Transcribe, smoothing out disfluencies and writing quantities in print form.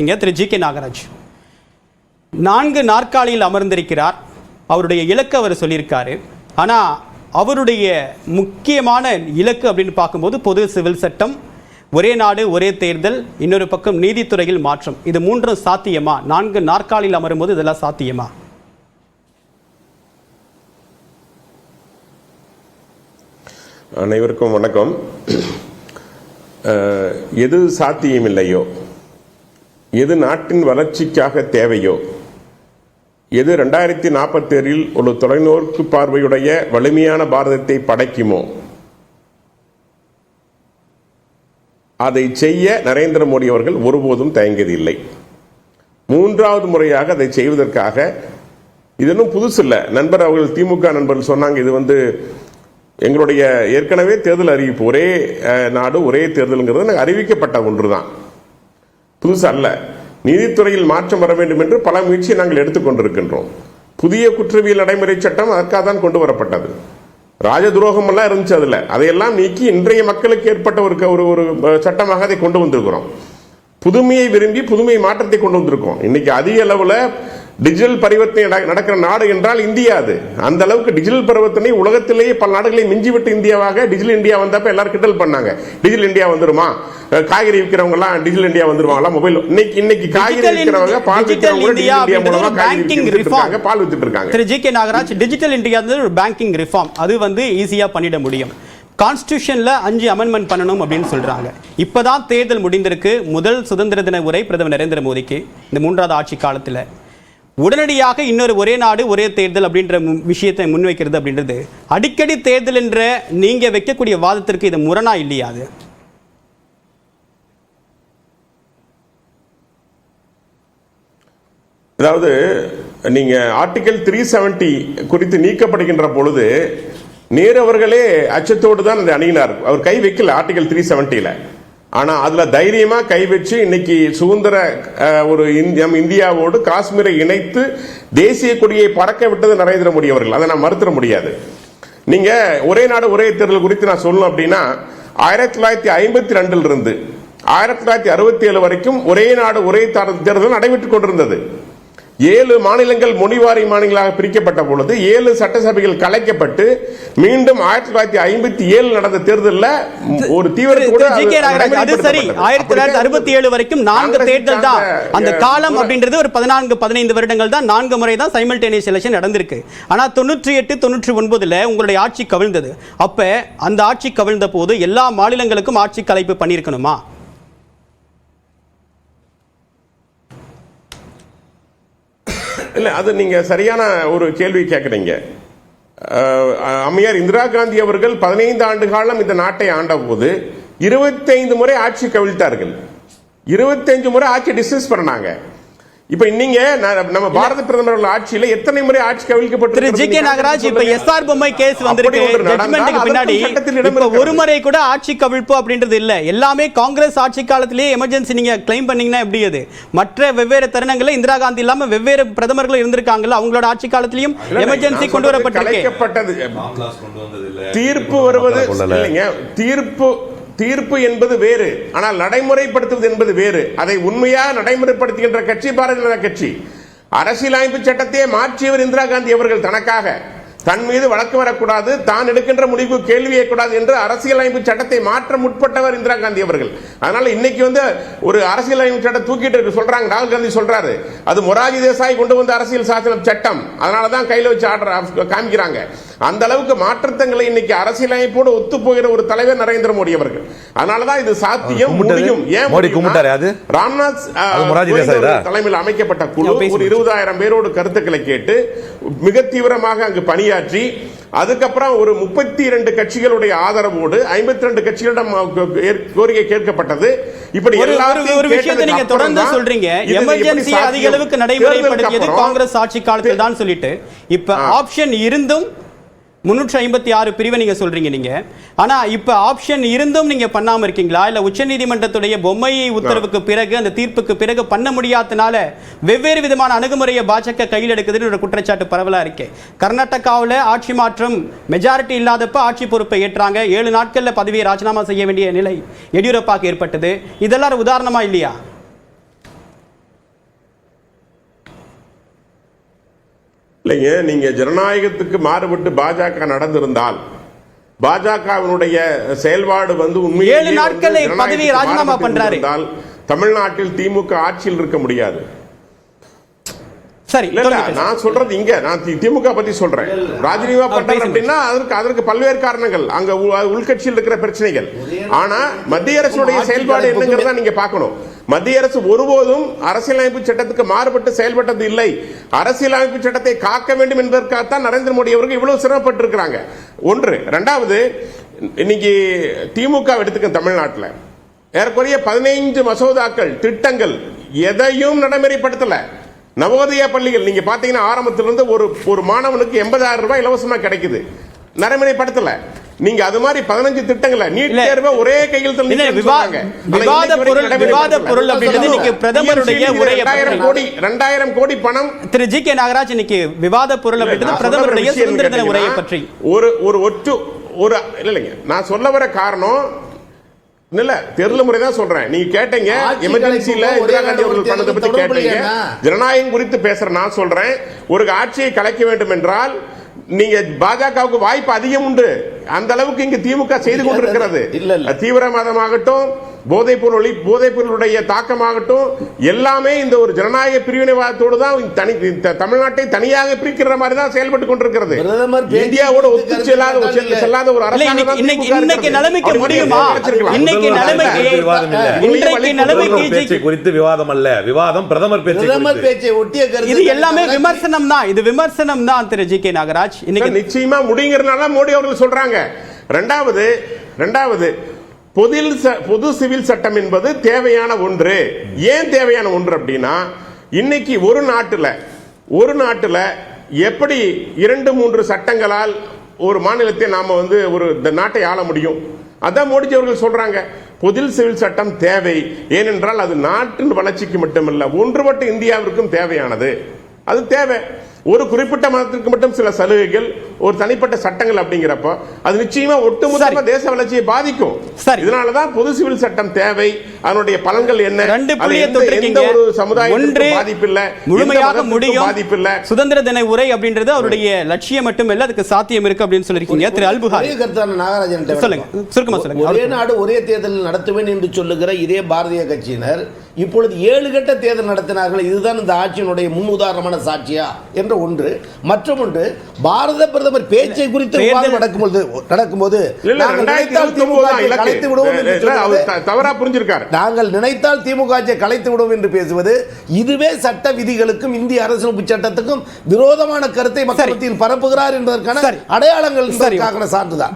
முன்வைக்கீங்க. திரு G K. Nagaraj 4 நாற்காலியில் அமர்ந்திருக்கிறார். அவருடைய இலக்கு அவர் சொல்லியிருக்காரு. ஆனால் அவருடைய முக்கியமான இலக்கு அப்படின்னு பார்க்கும்போது பொது சிவில் சட்டம், ஒரே நாடு ஒரே தேர்தல், இன்னொரு பக்கம் நீதித்துறையில் மாற்றம். இது 3 சாத்தியமா? 4 நாற்காலியில் அமரும்போது இதெல்லாம் சாத்தியமா? அனைவருக்கும் வணக்கம். எது சாத்தியமில்லையோ, எது நாட்டின் வளர்ச்சிக்காக தேவையோ, எது 2047 ஒரு தொலைநோக்கு பார்வையுடைய வலிமையான பாரதத்தை படைக்குமோ அதை செய்ய நரேந்திர மோடி அவர்கள் ஒருபோதும் தயங்கியதில்லை. 3வது முறையாக அதை செய்வதற்காக, இது இன்னும் புதுசு இல்லை. நண்பர் அவர்கள், திமுக நண்பர்கள் சொன்னாங்க, இது எங்களுடைய ஏற்கனவே தேர்தல் அறிவிப்பு, ஒரே நாடு ஒரே தேர்தல்ங்கிறது அறிவிக்கப்பட்ட ஒன்றுதான், புதுசு அல்ல. நீதித்துறையில் மாற்றம் வர வேண்டும் என்று பல முயற்சியை நாங்கள் எடுத்துக்கொண்டிருக்கின்றோம். புதிய குற்றவியல் நடைமுறை சட்டம் அதற்காக தான் கொண்டு வரப்பட்டது. ராஜ துரோகம் எல்லாம் இருந்துச்சு, அதையெல்லாம் நீக்கி இன்றைய மக்களுக்கு ஏற்பட்ட ஒரு சட்டமாக அதை கொண்டு வந்திருக்கிறோம். புதுமையை விரும்பி புதுமை மாற்றத்தை கொண்டு வந்திருக்கோம். இன்னைக்கு அதிக அளவில் டிஜிட்டல் பரிவர்த்தனை நடக்கிற நாடு என்றால் இந்தியா. அது அந்த அளவுக்கு டிஜிட்டல் பரிவர்த்தனை உலகத்திலேயே பல நாடுகளை மிஞ்சிவிட்டு இந்தியாவாக டிஜிட்டல் இந்தியா வந்தப்ப எல்லாரும் கிண்டல் பண்ணாங்க. டிஜிட்டல் இந்தியா வந்துருமா, காய்கறி விற்கிறவங்க எல்லாம் டிஜிட்டல் இந்தியா வந்துருவாங்களா, மொபைல். இன்னைக்கு காய்கறி விற்கிறவங்க, பால் விற்கிறவங்க டிஜிட்டல் இந்தியா மூலமா பால் வித்துட்டு இருக்காங்க. திரு ஜி.கே. நாகராஜ், டிஜிட்டல் இந்தியா ஒரு பேங்கிங் ரிஃபார்ம், அது ஈஸியா பண்ணிட முடியும். கான்ஸ்டிடியூஷன்ல 5 அமெண்ட்மெண்ட் பண்ணணும் அப்படின்னு சொல்றாங்க. இப்பதான் தேர்தல் முடிந்திருக்கு. முதல் சுதந்திர தின உரை பிரதமர் நரேந்திர மோடிக்கு இந்த 3வது ஆட்சி காலத்தில் உடனடியாக இன்னொரு ஒரே நாடு ஒரே தேர்தல் அப்படின்ற விஷயத்தை முன்வைக்கிறது அப்படின்றது அடிக்கடி தேர்தல் என்ற நீங்க வைக்கக்கூடிய வாதத்திற்கு இது முரணா இல்லையா? அது அதாவது நீங்க ஆர்டிகல் 370 குறித்து நீக்கப்படுகின்ற பொழுது நேரு அவர்களே அச்சத்தோடு தான் அதை அணுகினார். அவர் கை வைக்கல ஆர்டிகல் 370. ஆனா அதுல தைரியமா கை வச்சு இன்னைக்கு சுதந்திர ஒரு இந்தியாவோடு காஷ்மீரை இணைத்து தேசிய கொடியை பறக்க விட்டது நரேந்திர மோடி அவர்கள். அதை நான் மறுத்திட முடியாது. நீங்க ஒரே நாடு ஒரே தேர்தல் குறித்து நான் சொல்லணும் அப்படின்னா, 1952 இருந்து 1967 வரைக்கும் ஒரே நாடு ஒரே தேர்தல் நடைபெற்றுக் கொண்டிருந்தது. 7 மாநிலங்கள் மொழிவாரி மாநிலங்களாக பிரிக்கப்பட்ட பொழுது 7 சட்டசபைகள் கலைக்கப்பட்டு மீண்டும் 1957 நடந்த தேர்தலில் ஒரு தீவிரத்தோடு 1967 வரைக்கும் 4 தேர்தல் தான். அந்த காலம் அப்படின்றது ஒரு 14-15 வருடங்கள் தான். 4 முறை தான் சைமல்டேனியஸ் எலெக்ஷன் நடந்திருக்கு. ஆனா 98-99 உங்களுடைய ஆட்சி கவிழ்ந்தது. அப்ப அந்த ஆட்சி கவிழ்ந்த போது எல்லா மாநிலங்களுக்கும் ஆட்சி கலைப்பு பண்ணியிருக்கணுமா? இல்ல, அது நீங்க சரியான ஒரு கேள்வி கேட்குறீங்க. அம்மையார் இந்திரா காந்தி அவர்கள் 15 ஆண்டு காலம் இந்த நாட்டை ஆண்ட போது 25 முறை ஆட்சி கவிழ்த்தார்கள். 25 முறை ஆட்சி டிஸ்மிஸ் பண்ணாங்க. இப்ப நீங்க நம்ம பாரத பிரதமர் ஆட்சியில எத்தனை முறை ஆட்சி கவிழ்க்கப்பட்டு? ஜி.கே. நாகராஜ், இப்ப எஸ்ஆர் பொம்மை கேஸ் வந்திருக்கு. ஜட்ஜ்மென்ட்க்கு பின்னாடி இப்ப ஒரு முறை கூட ஆட்சி கவிழ்ப்பு அப்படின்றது இல்ல. எல்லாமே காங்கிரஸ் ஆட்சி காலத்திலேயே எமர்ஜென்சி நீங்க கிளைம் பண்ணீங்கன்னா எப்படி? அது மற்ற வெவ்வேறு தருணங்கள்ல இந்திரா காந்தி இல்லாம வெவ்வேறு பிரதமர்கள் இருந்திருக்காங்கல்ல, அவங்களோட ஆட்சி காலத்திலயும் எமர்ஜென்சி கொண்டு வரப்பட்டிருக்கு. தீர்ப்பு வருவது இல்லைங்க. தீர்ப்பு என்பது வேறு, ஆனால் நடைமுறைப்படுத்துவது என்பது வேறு. அதை உண்மையாக நடைமுறைப்படுத்துகின்ற கட்சி பாரதிய ஜனதா கட்சி. அரசியலமைப்பு சட்டத்தையே மாற்றியவர் இந்திரா காந்தி அவர்கள். தனக்காக தன் மீது வழக்கு வரக்கூடாது, தான் எடுக்கின்ற முடிவு கேள்வி கூடாது என்று அரசியலமைப்பு சட்டத்தை மாற்ற முற்பட்டவர் இந்திரா காந்தி அவர்கள். அதனால இன்னைக்கு ஒரு அரசியலமைப்பு சட்டம் தூக்கிட்டு சொல்றாங்க. ராகுல் காந்தி சொல்றாரு, அது மொராஜி தேசாய் கொண்டு வந்த அரசியல் சாசன சட்டம், அதனாலதான் கையில வச்சு ஆர்டர் காமிக்கிறாங்க. அந்த அளவுக்கு மாற்றங்களை இன்னைக்கு அரசியலமைப்போடு ஒத்து போகிற ஒரு தலைவர் நரேந்திர மோடி அவர்கள். அதனாலதான் இது சாத்தியம், முடியும். ராம்நாத் தலைமையில் அமைக்கப்பட்ட குழு ஒரு 20,000 பேரோடு கருத்துக்களை கேட்டு மிக தீவிரமாக அங்கு பணியாற்றி, அதுக்கப்புறம் ஒரு 32 கட்சிகளுடைய ஆதரவோடு 52 கட்சிகளிடம் கோரிக்கை கேட்கப்பட்டது. இப்படி ஒரு விஷயத்தை நீங்க தொடர்ந்து சொல்றீங்க, எமர்ஜென்சி அதிக அளவுக்கு நடைமுறைப்படுத்தியது காங்கிரஸ் ஆட்சி காலத்தில் தான் சொல்லிட்டு, இப்ப ஆப்ஷன் இருந்தும் 356 பிரிவை நீங்க சொல்றீங்க நீங்க. ஆனா இப்ப ஆப்ஷன் இருந்தும் நீங்க பண்ணாம இருக்கீங்களா? இல்ல உச்சநீதிமன்றத்துடைய பொம்மை உத்தரவுக்கு பிறகு, அந்த தீர்ப்புக்கு பிறகு பண்ண முடியாதனால வெவ்வேறு விதமான அணுகுமுறையை பாஜக கையில் எடுக்குதுன்னு ஒரு குற்றச்சாட்டு பரவலா இருக்கு. கர்நாடகாவில் ஆட்சி மாற்றம் மெஜாரிட்டி இல்லாதப்ப ஆட்சி பொறுப்பை ஏற்றாங்க. 7 நாட்கள்ல பதவியை ராஜினாமா செய்ய வேண்டிய நிலை எடியூரப்பாக்கு ஏற்பட்டது. இதெல்லாம் உதாரணமா இல்லையா? இல்லைங்க, நீங்க ஜனநாயகத்துக்கு மாறுபட்டு பாஜக நடந்திருந்தால், பாஜகவினுடைய செயல்பாடு வந்து 7 நாட்களை பதவியை ராஜினாமா பண்றாரு. தமிழ்நாட்டில் திமுக ஆட்சியில் இருக்க முடியாது. சரி, நான் சொல்றது இங்க நான் திமுக பத்தி சொல்றேன். ராஜினாமா பண்றாரு அப்படின்னா அதற்கு பல்வேறு காரணங்கள், அங்க உள்கட்சியில் இருக்கிற பிரச்சனைகள். ஆனா மத்திய அரசுடைய செயல்பாடு என்னங்கிறத நீங்க பார்க்கணும். மத்திய அரசு ஒருபோதும் அரசியலமைப்பு சட்டத்துக்கு மாறுபட்டு செயல்பட்டது இல்லை. அரசியலமைப்பு சட்டத்தை காக்க வேண்டும் என்பதற்காகத்தான் நரேந்திர மோடி அவர்கள் இவ்வளவு சிரமப்பட்டு இருக்கிறாங்க. ஒன்று. இரண்டாவது, இன்னைக்கு திமுக எடுத்துக்க தமிழ்நாட்டில் ஏறக்குறைய 15 மசோதாக்கள், திட்டங்கள் எதையும் நடைமுறைப்படுத்தல. நவோதயா பள்ளிகள் நீங்க பாத்தீங்கன்னா ஆரம்பத்திலிருந்து ஒரு மாணவனுக்கு 80,000 ரூபாய் இலவசமா கிடைக்குது, நடைமுறைப்படுத்தல. நீங்க அது மாதிரி 15 திட்டங்களை, நீட் தேர்வை ஒரே கையெழுத்தில் விவாத பொருள் அப்படின்றது இன்னைக்கு பிரதமருடைய உரையை 2000 கோடி பணம். திரு ஜி கே நாகராஜ், இன்னைக்கு விவாத பொருள் அப்படின்றது பிரதமருடைய சுதந்திர தின உரையை பற்றி ஒரு இல்லைங்க. நான் சொல்ல வர காரணம் இல்ல, தேர்தல் முறை தான் சொல்றேன். நீங்க கேட்டீங்க எமர்ஜென்சில இந்திரா காந்தி அவர்கள் பண்ணதை பத்தி கேட்டீங்க. ஜனநாயகம் குறித்து பேசுற நான் சொல்றேன், ஒரு ஆட்சியை கலைக்க வேண்டும் என்றால் நீங்க பாஜகவுக்கு வாய்ப்பு அதிகம் உண்டு. அந்த அளவுக்கு இங்கு திமுக செய்து கொண்டிருக்கிறது. தீவிரவாதமாகட்டும், போதைப் பொருளுடைய தாக்கமாகட்டும், எல்லாமே இந்த ஒரு ஜனநாயக பிரிவினைவாதத்தோடு தான் தமிழ்நாட்டை தனியாக பிரிக்கிற மாதிரி தான் செயல்பட்டு கொண்டிருக்கிறது. இந்தியாவோட ஒத்து செல்லாத ஒரு அரசாங்கம் குறித்து விவாதம் அல்ல, விவாதம் பிரதமர் பேச்சை ஒட்டிய கருத்து. இது எல்லாமே விமர்சனம் தான். இது விமர்சனம் தான் திரு ஜி கே நாகராஜ். இன்னைக்கு நிச்சயமா முடிங்கிறதுனால மோடி அவர்கள் சொல்றாங்க. இரண்டாவது, பொது சிவில் சட்டம் என்பது தேவையான ஒன்று. ஏன் தேவையான ஒன்று அப்படின்னா, இன்னைக்கு ஒரு நாட்டுல எப்படி 2-3 சட்டங்களால் ஒரு மாநிலத்தை நாம ஒரு நாட்டை ஆள முடியும்? அதான் மோடிஜி அவர்கள் சொல்றாங்க, பொது சிவில் சட்டம் தேவை. ஏனென்றால் அது நாட்டின் வளர்ச்சிக்கு மட்டுமல்ல, ஒன்றுபட்ட இந்தியாவிற்கும் தேவையானது. அது தேவை. ஒரு குறிப்பிட்ட மதத்திற்கு மட்டும் சில சலுகைகள், ஒரு தனிப்பட்ட சட்டங்கள் அப்படிங்கிறப்போ அது நிச்சயமா ஒட்டுமொத்த தேச வளர்ச்சியை பாதிக்கும். இதனாலதான் பொது சிவில் சட்டம் தேவை. அதனுடைய பலன்கள் என்ன? எந்த ஒரு சமுதாயத்திற்கும் பாதிப்பில்லை, முழுமையாக முடியும் பாதிப்பில்லை. சுதந்திர தின உரை அப்படின்றது அவருடைய லட்சியம் மட்டுமல்ல, அதுக்கு சாத்தியம் இருக்கு அப்படின்னு சொல்லிருக்கீங்க. திரு அல்புகாரி நாகராஜன் சொல்லுங்க, சுருக்கமா சொல்லுங்க. ஒரே நாடு ஒரே தேர்தல் நடத்துவேன் என்று சொல்லுகிற இதே பாரதிய கட்சியினர் இப்பொழுது 7 கட்ட தேர்தல் நடத்தினார்கள். இதுதான் இந்த ஆட்சியினுடைய முன் உதாரணமான சாட்சியா என்ற ஒன்று. மற்றொன்று, பாரத பிரதமர் பேச்சை குறித்து விவாதம் நடக்கும்போது தவறா புரிஞ்சிருக்காரு. நாங்கள் நினைத்தால் திமுக ஆட்சியை கலைத்து விடுவோம் என்று பேசுவது, இதுவே சட்ட விதிகளுக்கும் இந்திய அரசியலமைப்பு சட்டத்துக்கும் விரோதமான கருத்தை மக்கள் மத்தியில் பரப்புகிறார் என்பதற்கான அடையாளங்கள் சான்றுதான்.